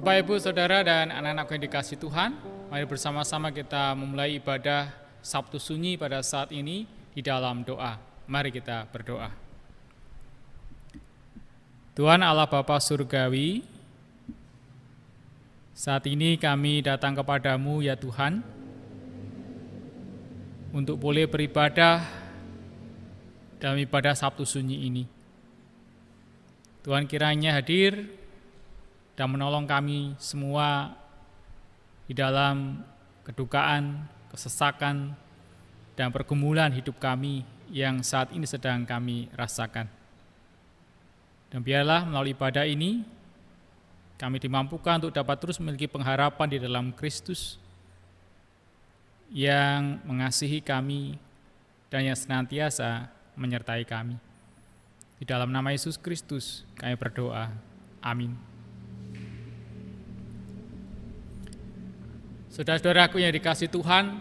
Bapak, Ibu, Saudara, dan anak-anak yang dikasihi Tuhan, mari bersama-sama kita memulai ibadah Sabtu Sunyi pada saat ini di dalam doa. Mari kita berdoa. Tuhan Allah Bapa Surgawi, saat ini kami datang kepadamu ya Tuhan, untuk boleh beribadah dalam ibadah Sabtu Sunyi ini. Tuhan kiranya hadir dan menolong kami semua di dalam kedukaan, kesesakan, dan pergumulan hidup kami yang saat ini sedang kami rasakan. Dan biarlah melalui ibadah ini, kami dimampukan untuk dapat terus memiliki pengharapan di dalam Kristus yang mengasihi kami dan yang senantiasa menyertai kami. Di dalam nama Yesus Kristus kami berdoa. Amin. Saudara-saudaraku yang dikasihi Tuhan,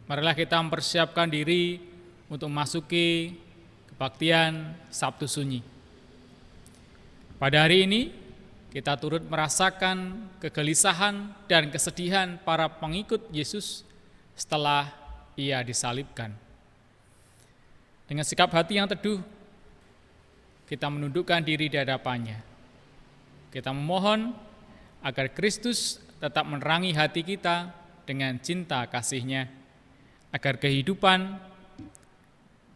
marilah kita mempersiapkan diri untuk memasuki kebaktian Sabtu Sunyi. Pada hari ini, kita turut merasakan kegelisahan dan kesedihan para pengikut Yesus setelah Ia disalibkan. Dengan sikap hati yang teduh, kita menundukkan diri di hadapannya. Kita memohon agar Kristus tetap menerangi hati kita dengan cinta kasih-Nya, agar kehidupan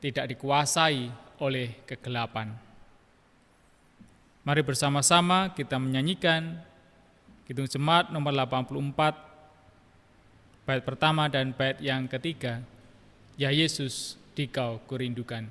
tidak dikuasai oleh kegelapan. Mari bersama-sama kita menyanyikan Kidung Jemaat nomor 84, bait pertama dan bait yang ketiga, Ya Yesus, Dikau kurindukan.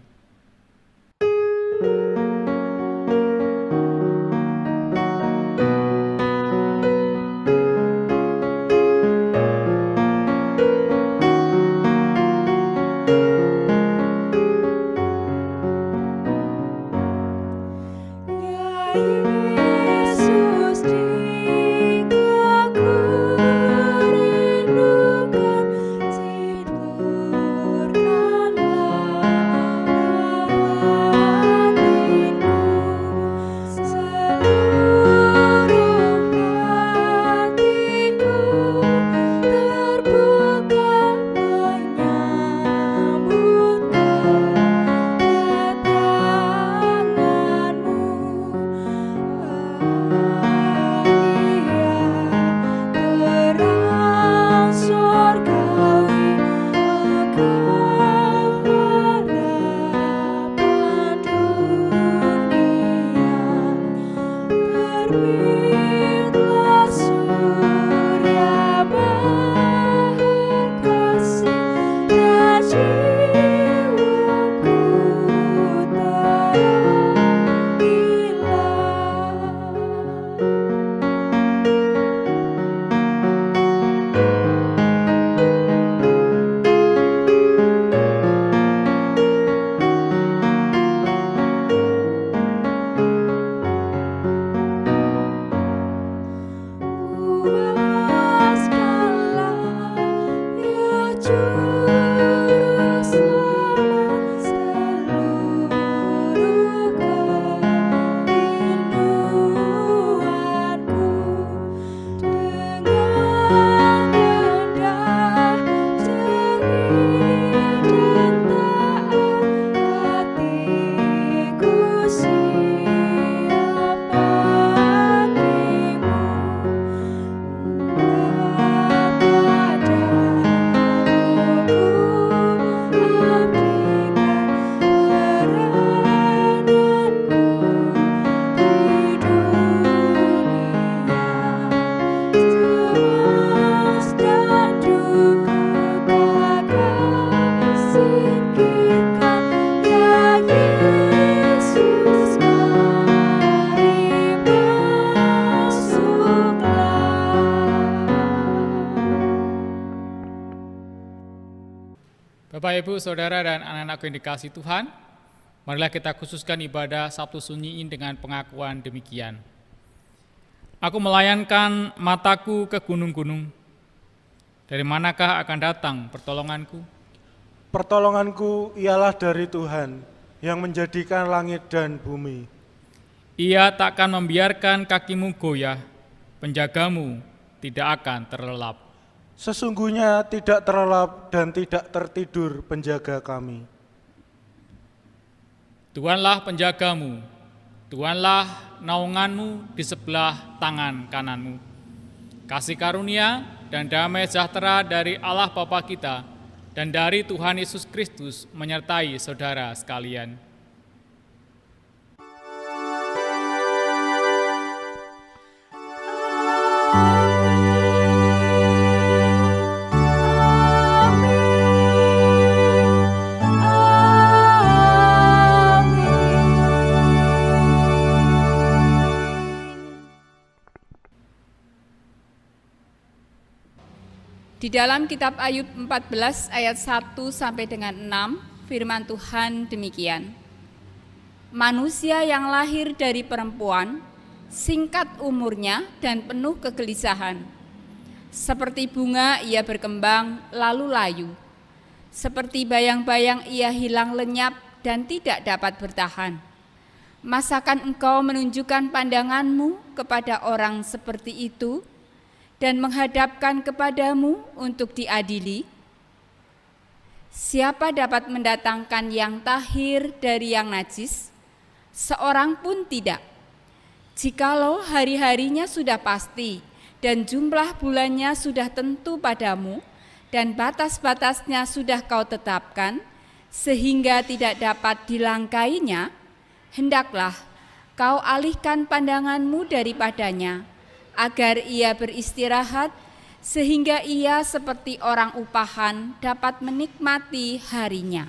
Bapak, Ibu, Saudara, dan anak-anak yang dikasihi Tuhan, marilah kita khususkan ibadah Sabtu Sunyi ini dengan pengakuan demikian. Aku melayankan mataku ke gunung-gunung. Dari manakah akan datang pertolonganku? Pertolonganku ialah dari Tuhan yang menjadikan langit dan bumi. Ia takkan membiarkan kakimu goyah, penjagamu tidak akan terlelap. Sesungguhnya tidak terlelap dan tidak tertidur penjaga kami. Tuhanlah penjagamu, Tuhanlah naunganmu di sebelah tangan kananmu. Kasih karunia dan damai sejahtera dari Allah Bapa kita dan dari Tuhan Yesus Kristus menyertai saudara sekalian. Di dalam kitab Ayub 14 ayat 1 sampai dengan 6, firman Tuhan demikian. Manusia yang lahir dari perempuan, singkat umurnya dan penuh kegelisahan. Seperti bunga ia berkembang lalu layu. Seperti bayang-bayang ia hilang lenyap dan tidak dapat bertahan. Masakan engkau menunjukkan pandanganmu kepada orang seperti itu, dan menghadapkan kepadamu untuk diadili? Siapa dapat mendatangkan yang tahir dari yang najis? Seorang pun tidak. Jikalau hari-harinya sudah pasti dan jumlah bulannya sudah tentu padamu dan batas-batasnya sudah kau tetapkan sehingga tidak dapat dilangkainya, hendaklah kau alihkan pandanganmu daripadanya, agar ia beristirahat, sehingga ia seperti orang upahan dapat menikmati harinya.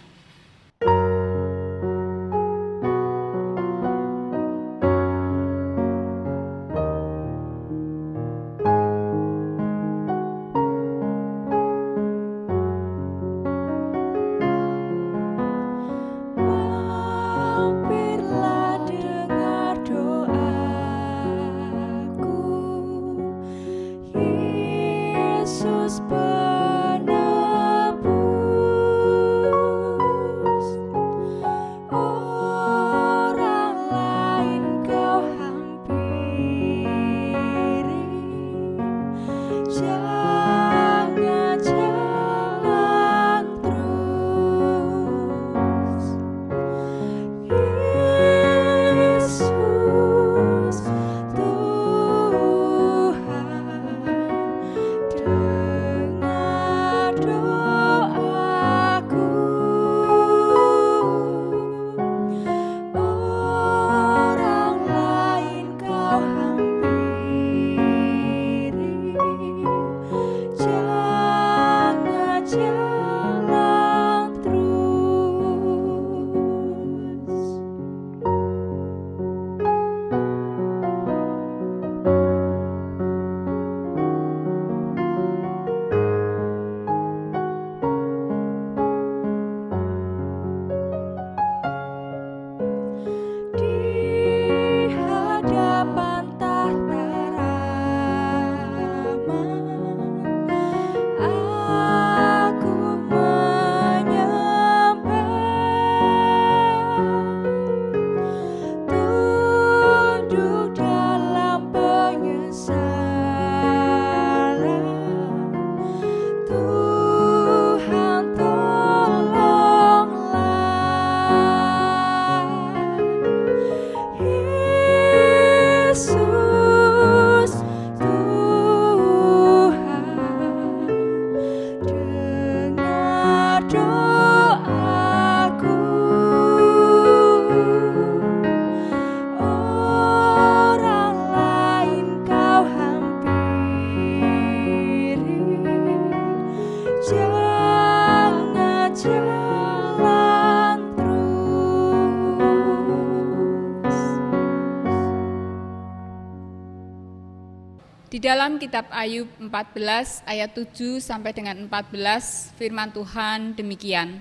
Di dalam kitab Ayub 14 ayat 7 sampai dengan 14, firman Tuhan demikian.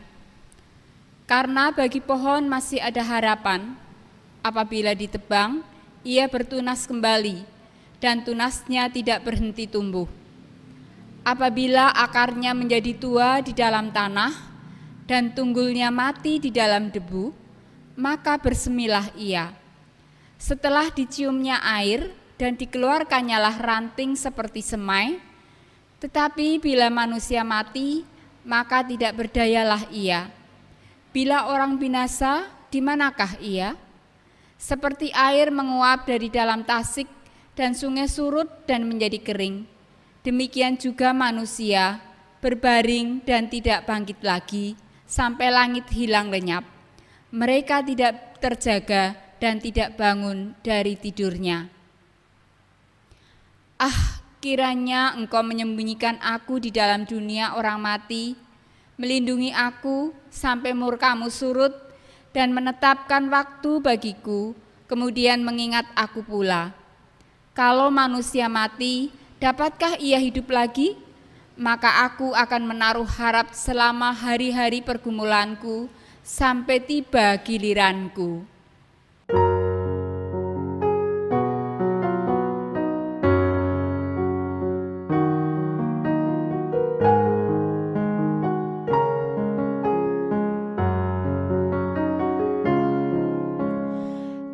Karena bagi pohon masih ada harapan, apabila ditebang, ia bertunas kembali, dan tunasnya tidak berhenti tumbuh. Apabila akarnya menjadi tua di dalam tanah, dan tunggulnya mati di dalam debu, maka bersemilah ia. Setelah diciumnya air, dan dikeluarkannyalah ranting seperti semai. Tetapi bila manusia mati, maka tidak berdayalah ia. Bila orang binasa, di manakah ia? Seperti air menguap dari dalam tasik dan sungai surut dan menjadi kering. Demikian juga manusia berbaring dan tidak bangkit lagi sampai langit hilang lenyap. Mereka tidak terjaga dan tidak bangun dari tidurnya. Ah, kiranya Engkau menyembunyikan aku di dalam dunia orang mati, melindungi aku sampai murka-Mu surut dan menetapkan waktu bagiku, kemudian mengingat aku pula. Kalau manusia mati, dapatkah ia hidup lagi? Maka aku akan menaruh harap selama hari-hari pergumulanku sampai tiba giliranku.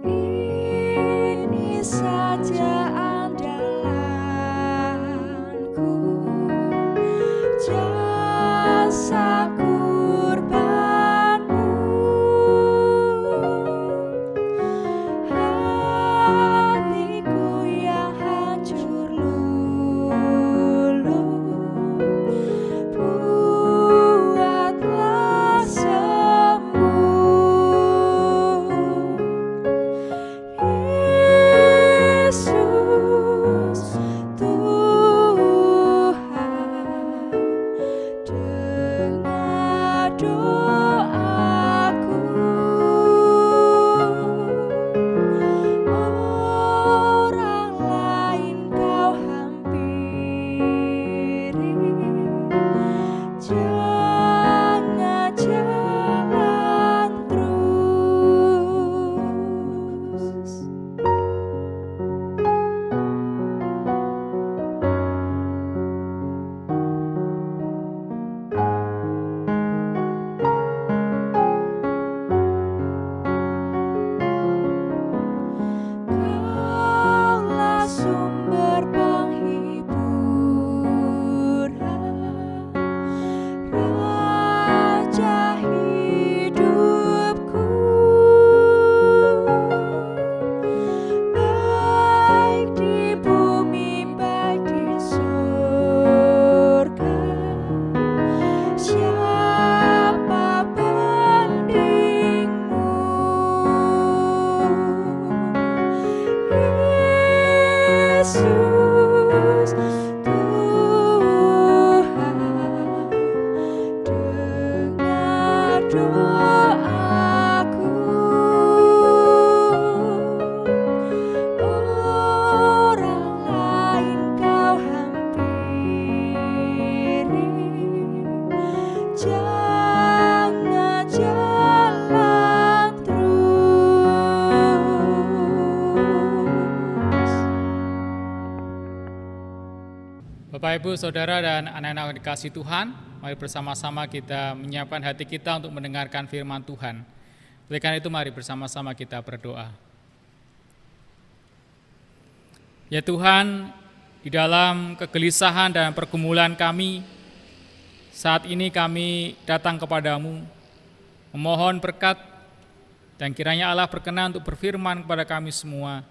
Ini saja andalanku, jasa kurbanmu, hatiku yang hancur luluh, buatlah sembuh. Yesus Tuhan, dengar doaku. Orang lain kau hampiri, jangan jalan terus. Kaulah sumber penghiburan, Raja hidupku, baik di bumi, baik di surga. Siapa bandingmu? Yesus Tuhan, dengar doaku. Orang lain kau hampiri, jangan jalan terus. Bapak, Ibu, Saudara, dan anak-anak yang dikasihi Tuhan, mari bersama-sama kita menyiapkan hati kita untuk mendengarkan firman Tuhan. Oleh karena itu, mari bersama-sama kita berdoa. Ya Tuhan, di dalam kegelisahan dan pergumulan kami, saat ini kami datang kepadamu, memohon berkat, dan kiranya Allah berkenan untuk berfirman kepada kami semua,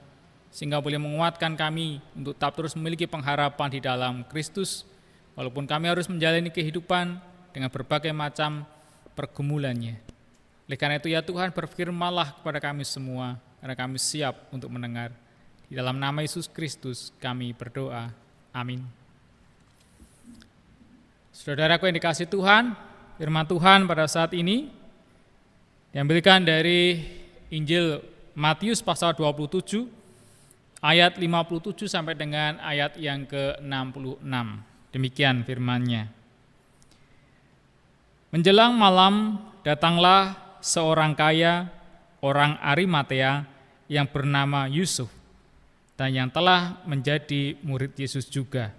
sehingga boleh menguatkan kami untuk tetap terus memiliki pengharapan di dalam Kristus, walaupun kami harus menjalani kehidupan dengan berbagai macam pergumulannya. Oleh karena itu ya Tuhan, berfirmanlah kepada kami semua, karena kami siap untuk mendengar. Di dalam nama Yesus Kristus kami berdoa. Amin. Saudaraku yang dikasihi Tuhan, firman Tuhan pada saat ini diambilkan dari Injil Matius pasal 27, ayat 57 sampai dengan ayat yang ke-66. Demikian firman-Nya. Menjelang malam, datanglah seorang kaya, orang Arimatea, yang bernama Yusuf, dan yang telah menjadi murid Yesus juga.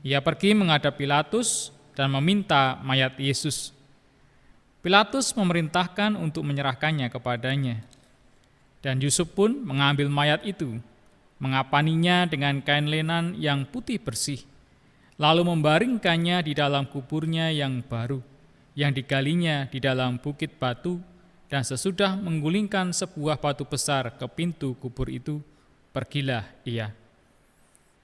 Ia pergi menghadap Pilatus dan meminta mayat Yesus. Pilatus memerintahkan untuk menyerahkannya kepadanya. Dan Yusuf pun mengambil mayat itu, mengapaninya dengan kain lenan yang putih bersih, lalu membaringkannya di dalam kuburnya yang baru, yang digalinya di dalam bukit batu, dan sesudah menggulingkan sebuah batu besar ke pintu kubur itu, pergilah ia.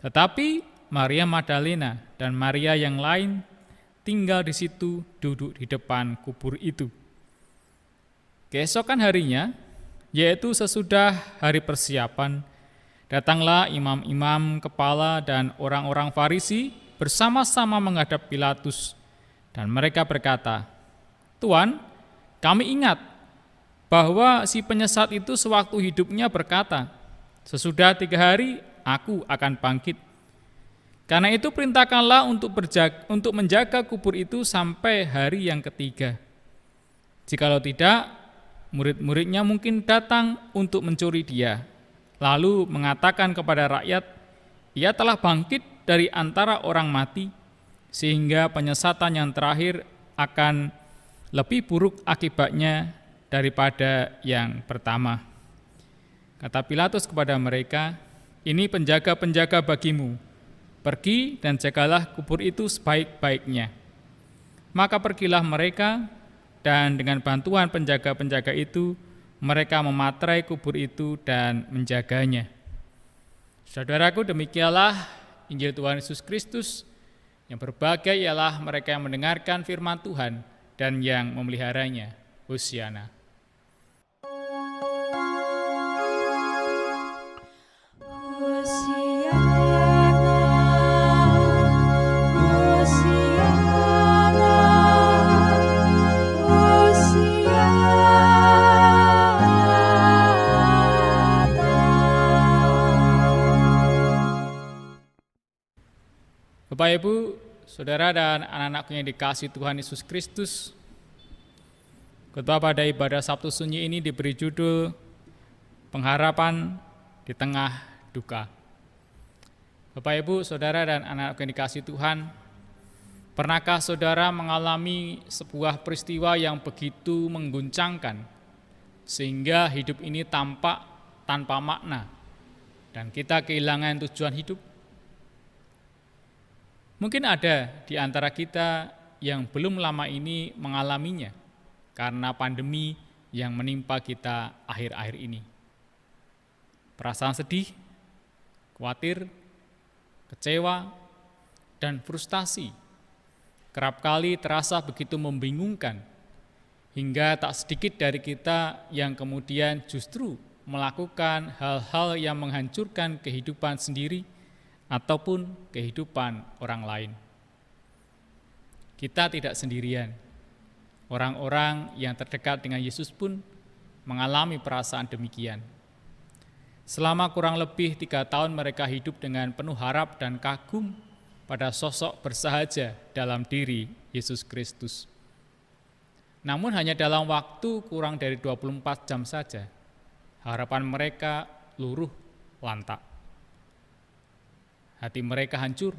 Tetapi Maria Magdalena dan Maria yang lain tinggal di situ, duduk di depan kubur itu. Keesokan harinya, yaitu sesudah hari persiapan, datanglah imam-imam kepala dan orang-orang Farisi bersama-sama menghadap Pilatus, dan mereka berkata, "Tuan, kami ingat bahwa si penyesat itu sewaktu hidupnya berkata, 'Sesudah 3 hari aku akan bangkit.' Karena itu perintahkanlah untuk menjaga kubur itu sampai hari yang ketiga. Jikalau tidak, murid-muridnya mungkin datang untuk mencuri dia, lalu mengatakan kepada rakyat, 'Ia telah bangkit dari antara orang mati,' sehingga penyesatan yang terakhir akan lebih buruk akibatnya daripada yang pertama." Kata Pilatus kepada mereka, "Ini penjaga-penjaga bagimu. Pergi dan jagalah kubur itu sebaik-baiknya." Maka pergilah mereka, dan dengan bantuan penjaga-penjaga itu, mereka mematrai kubur itu dan menjaganya. Saudaraku, demikianlah Injil Tuhan Yesus Kristus. Yang berbahagia ialah mereka yang mendengarkan firman Tuhan dan yang memeliharanya. Hosiana. Bapak, Ibu, Saudara dan anak-anakku yang dikasihi Tuhan Yesus Kristus, Ketua pada ibadah Sabtu Sunyi ini diberi judul Pengharapan di Tengah Duka. Bapak, Ibu, Saudara dan anak-anakku yang dikasihi Tuhan, pernahkah saudara mengalami sebuah peristiwa yang begitu mengguncangkan sehingga hidup ini tampak tanpa makna dan kita kehilangan tujuan hidup? Mungkin ada di antara kita yang belum lama ini mengalaminya karena pandemi yang menimpa kita akhir-akhir ini. Perasaan sedih, khawatir, kecewa, dan frustasi kerap kali terasa begitu membingungkan, hingga tak sedikit dari kita yang kemudian justru melakukan hal-hal yang menghancurkan kehidupan sendiri ataupun kehidupan orang lain. Kita tidak sendirian. Orang-orang yang terdekat dengan Yesus pun mengalami perasaan demikian. Selama kurang lebih 3 tahun mereka hidup dengan penuh harap dan kagum pada sosok bersahaja dalam diri Yesus Kristus. Namun hanya dalam waktu kurang dari 24 jam saja, harapan mereka luruh lantak. Hati mereka hancur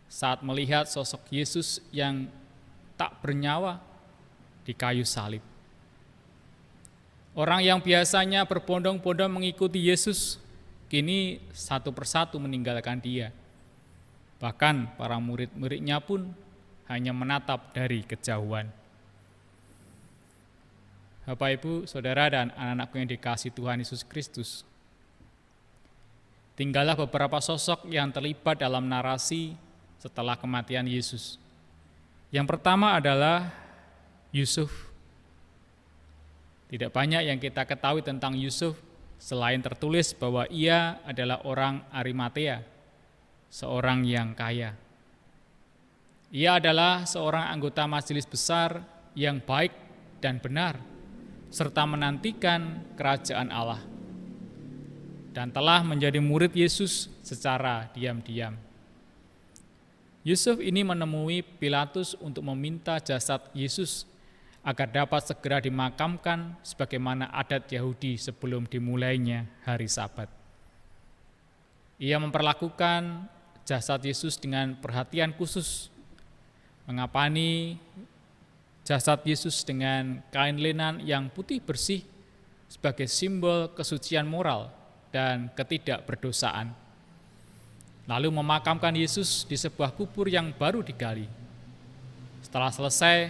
saat melihat sosok Yesus yang tak bernyawa di kayu salib. Orang yang biasanya berbondong-bondong mengikuti Yesus, kini satu persatu meninggalkan dia. Bahkan para murid-muridnya pun hanya menatap dari kejauhan. Bapak, Ibu, Saudara, dan anak-anakku yang dikasihi Tuhan Yesus Kristus, tinggallah beberapa sosok yang terlibat dalam narasi setelah kematian Yesus. Yang pertama adalah Yusuf. Tidak banyak yang kita ketahui tentang Yusuf selain tertulis bahwa ia adalah orang Arimatea, seorang yang kaya. Ia adalah seorang anggota majelis besar yang baik dan benar, serta menantikan kerajaan Allah, dan telah menjadi murid Yesus secara diam-diam. Yusuf ini menemui Pilatus untuk meminta jasad Yesus agar dapat segera dimakamkan sebagaimana adat Yahudi sebelum dimulainya hari Sabat. Ia memperlakukan jasad Yesus dengan perhatian khusus, mengapani jasad Yesus dengan kain lenan yang putih bersih sebagai simbol kesucian moral dan ketidakberdosaan. Lalu memakamkan Yesus di sebuah kubur yang baru digali. Setelah selesai,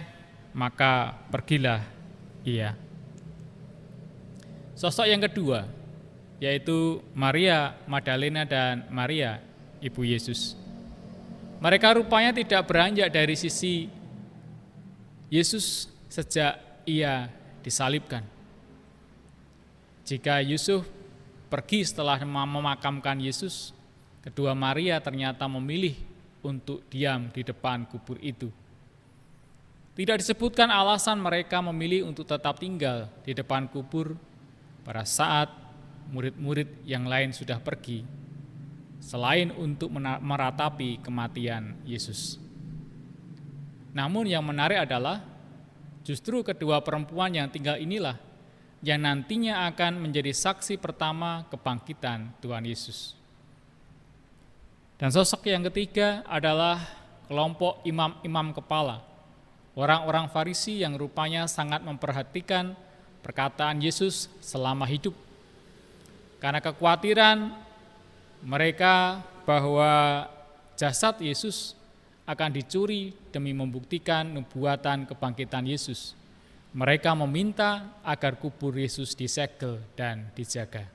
maka pergilah ia. Sosok yang kedua, yaitu Maria Magdalena dan Maria, ibu Yesus. Mereka rupanya tidak beranjak dari sisi Yesus sejak ia disalibkan. Jika Yusuf pergi setelah memakamkan Yesus, kedua Maria ternyata memilih untuk diam di depan kubur itu. Tidak disebutkan alasan mereka memilih untuk tetap tinggal di depan kubur pada saat murid-murid yang lain sudah pergi, selain untuk meratapi kematian Yesus. Namun yang menarik adalah justru kedua perempuan yang tinggal inilah yang nantinya akan menjadi saksi pertama kebangkitan Tuhan Yesus. Dan sosok yang ketiga adalah kelompok imam-imam kepala, orang-orang Farisi yang rupanya sangat memperhatikan perkataan Yesus selama hidup. Karena kekhawatiran mereka bahwa jasad Yesus akan dicuri demi membuktikan nubuatan kebangkitan Yesus. Mereka meminta agar kubur Yesus disegel dan dijaga.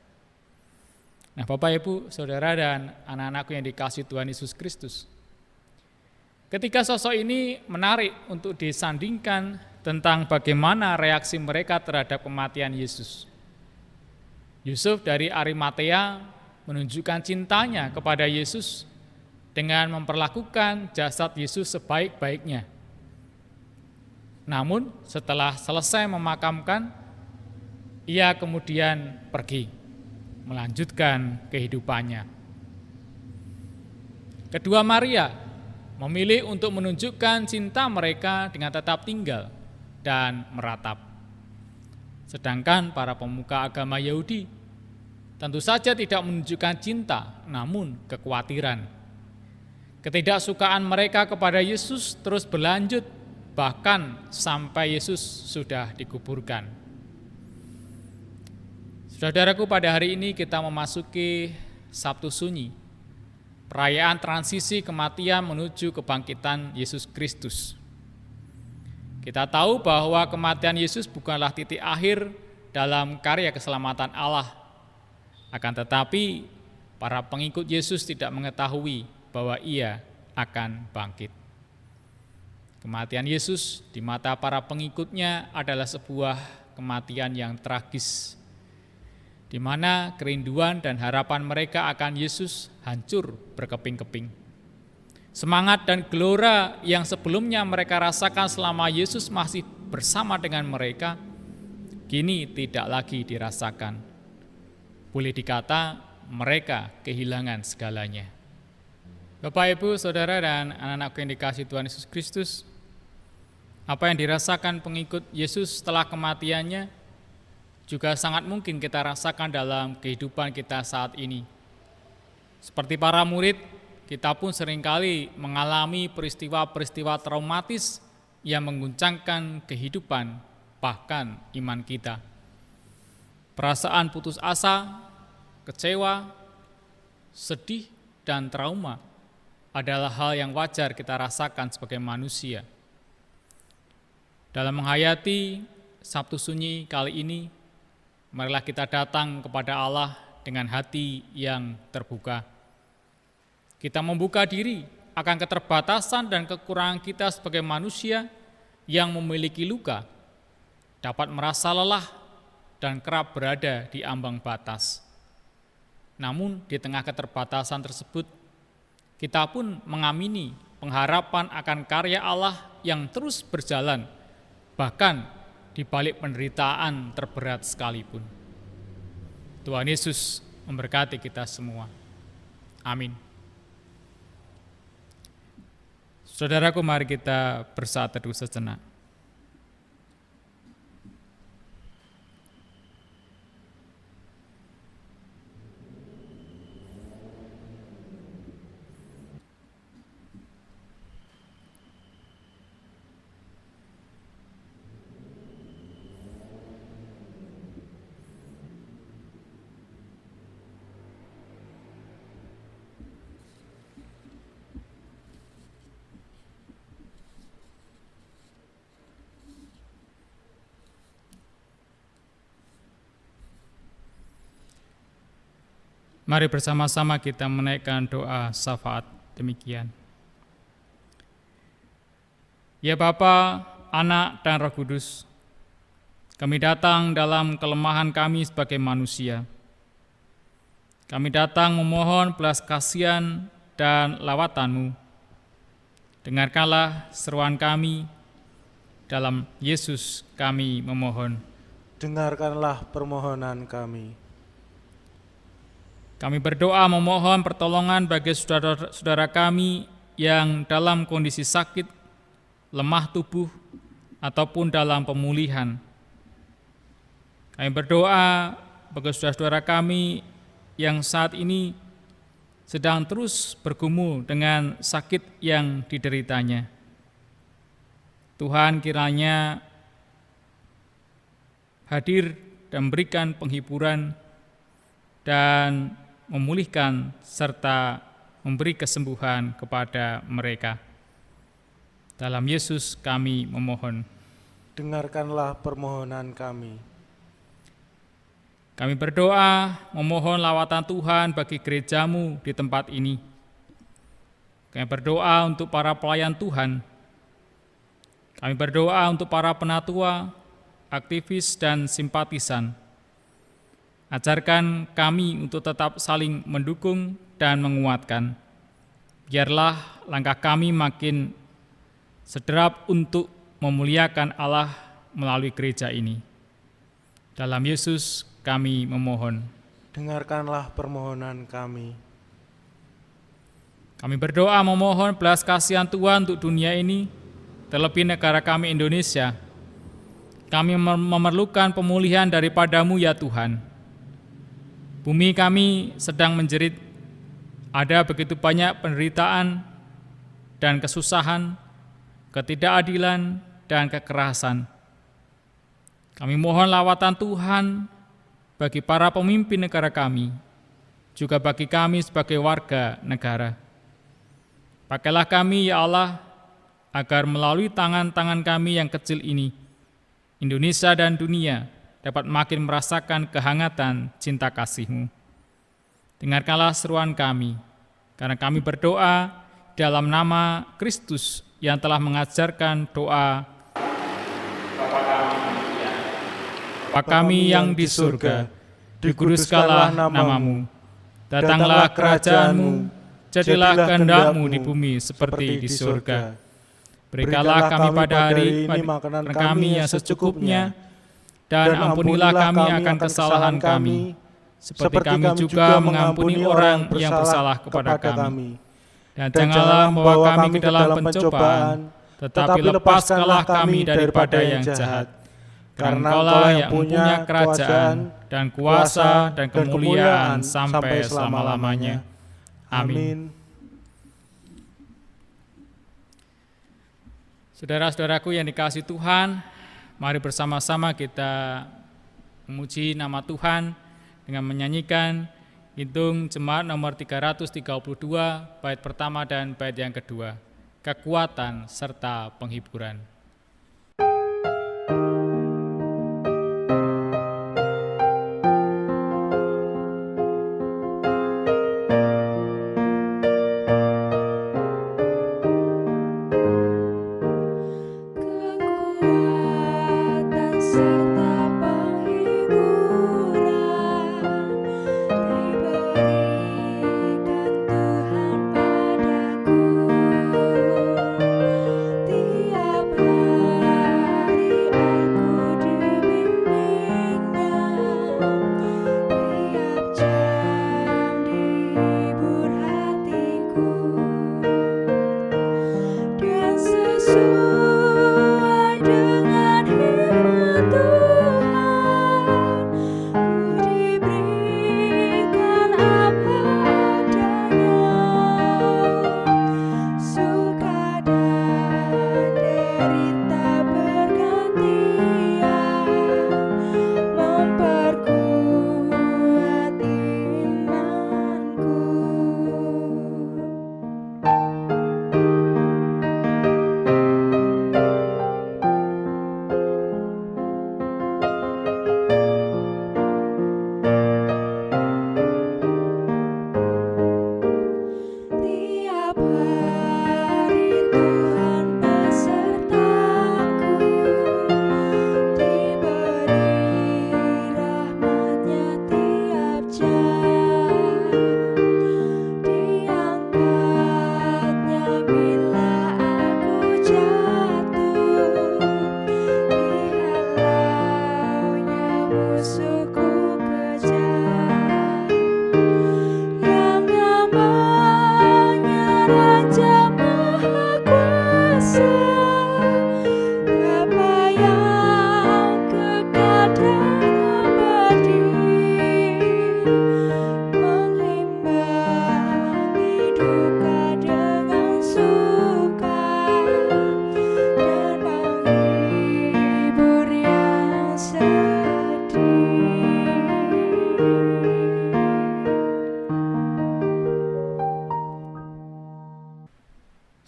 Nah, Bapak, Ibu, Saudara, dan anak-anakku yang dikasihi Tuhan Yesus Kristus, ketika sosok ini menarik untuk disandingkan tentang bagaimana reaksi mereka terhadap kematian Yesus. Yusuf dari Arimatea menunjukkan cintanya kepada Yesus dengan memperlakukan jasad Yesus sebaik-baiknya. Namun setelah selesai memakamkan, ia kemudian pergi, melanjutkan kehidupannya. Kedua Maria memilih untuk menunjukkan cinta mereka dengan tetap tinggal dan meratap. Sedangkan para pemuka agama Yahudi tentu saja tidak menunjukkan cinta, namun kekhawatiran. Ketidaksukaan mereka kepada Yesus terus berlanjut, bahkan sampai Yesus sudah dikuburkan. Saudaraku, pada hari ini kita memasuki Sabtu Sunyi, perayaan transisi kematian menuju kebangkitan Yesus Kristus. Kita tahu bahwa kematian Yesus bukanlah titik akhir dalam karya keselamatan Allah. Akan tetapi, para pengikut Yesus tidak mengetahui bahwa ia akan bangkit. Kematian Yesus di mata para pengikutnya adalah sebuah kematian yang tragis, di mana kerinduan dan harapan mereka akan Yesus hancur berkeping-keping. Semangat dan gelora yang sebelumnya mereka rasakan selama Yesus masih bersama dengan mereka, kini tidak lagi dirasakan. Boleh dikata mereka kehilangan segalanya. Bapak, Ibu, Saudara, dan anak-anakku yang dikasihi Tuhan Yesus Kristus, apa yang dirasakan pengikut Yesus setelah kematiannya juga sangat mungkin kita rasakan dalam kehidupan kita saat ini. Seperti para murid, kita pun seringkali mengalami peristiwa-peristiwa traumatis yang mengguncangkan kehidupan, bahkan iman kita. Perasaan putus asa, kecewa, sedih, dan trauma adalah hal yang wajar kita rasakan sebagai manusia. Dalam menghayati Sabtu Sunyi kali ini, marilah kita datang kepada Allah dengan hati yang terbuka. Kita membuka diri akan keterbatasan dan kekurangan kita sebagai manusia yang memiliki luka, dapat merasa lelah dan kerap berada di ambang batas. Namun di tengah keterbatasan tersebut, kita pun mengamini pengharapan akan karya Allah yang terus berjalan, bahkan di balik penderitaan terberat sekalipun. Tuhan Yesus memberkati kita semua. Amin. Saudaraku, mari kita bersaat teduh sejenak. Mari bersama-sama kita menaikkan doa syafaat demikian. Ya Bapa, Anak, dan Roh Kudus, kami datang dalam kelemahan kami sebagai manusia. Kami datang memohon belas kasihan dan lawatan-Mu. Dengarkanlah seruan kami, dalam Yesus kami memohon. Dengarkanlah permohonan kami. Kami berdoa memohon pertolongan bagi saudara-saudara kami yang dalam kondisi sakit, lemah tubuh, ataupun dalam pemulihan. Kami berdoa bagi saudara-saudara kami yang saat ini sedang terus bergumul dengan sakit yang dideritanya. Tuhan kiranya hadir dan memberikan penghiburan dan memulihkan serta memberi kesembuhan kepada mereka. Dalam Yesus kami memohon. Dengarkanlah permohonan kami. Kami berdoa memohon lawatan Tuhan bagi gereja-Mu di tempat ini. Kami berdoa untuk para pelayan Tuhan. Kami berdoa untuk para penatua, aktivis, dan simpatisan. Ajarkan kami untuk tetap saling mendukung dan menguatkan. Biarlah langkah kami makin sederap untuk memuliakan Allah melalui gereja ini. Dalam Yesus kami memohon. Dengarkanlah permohonan kami. Kami berdoa memohon belas kasihan Tuhan untuk dunia ini, terlebih negara kami Indonesia. Kami memerlukan pemulihan daripada-Mu ya Tuhan. Bumi kami sedang menjerit, ada begitu banyak penderitaan dan kesusahan, ketidakadilan dan kekerasan. Kami mohon lawatan Tuhan bagi para pemimpin negara kami, juga bagi kami sebagai warga negara. Pakailah kami ya Allah, agar melalui tangan-tangan kami yang kecil ini, Indonesia dan dunia dapat makin merasakan kehangatan cinta kasih-Mu. Dengarkanlah seruan kami, karena kami berdoa dalam nama Kristus yang telah mengajarkan doa Bapa kami yang di surga, dikuduskanlah nama-Mu, datanglah kerajaan-Mu, jadilah kehendak-Mu di bumi seperti di surga. Berikanlah kami pada hari ini makanan kami yang secukupnya, dan ampunilah kami akan kesalahan kami, seperti kami juga mengampuni orang yang bersalah kepada kami. Dan janganlah membawa kami ke dalam pencobaan, tetapi lepaskanlah kami daripada yang jahat. Karena Engkau-lah yang punya kerajaan dan kuasa dan kemuliaan sampai selama-lamanya. Amin. Saudara-saudaraku yang dikasihi Tuhan, mari bersama-sama kita memuji nama Tuhan dengan menyanyikan Kidung Jemaat nomor 332, bait pertama dan bait yang kedua, kekuatan serta penghiburan. Diberikan Tuhan padaku tiap hari.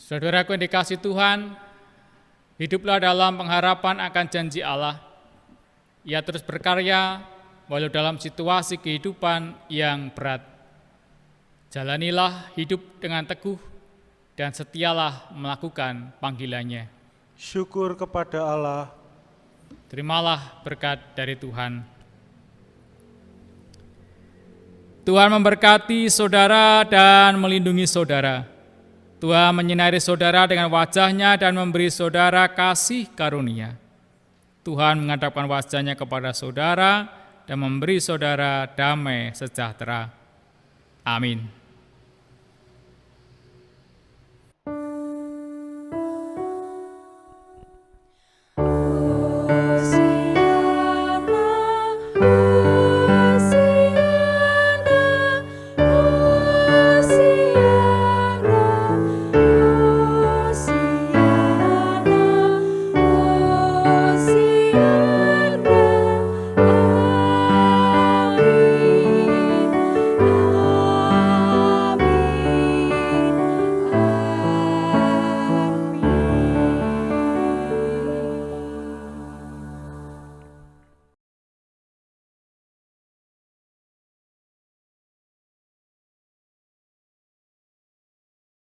Saudaraku yang dikasihi Tuhan, hiduplah dalam pengharapan akan janji Allah. Ia terus berkarya walau dalam situasi kehidupan yang berat. Jalanilah hidup dengan teguh dan setialah melakukan panggilannya. Syukur kepada Allah. Terimalah berkat dari Tuhan. Tuhan memberkati saudara dan melindungi saudara. Tuhan menyinari saudara dengan wajah-Nya dan memberi saudara kasih karunia. Tuhan menghadapkan wajah-Nya kepada saudara dan memberi saudara damai sejahtera. Amin.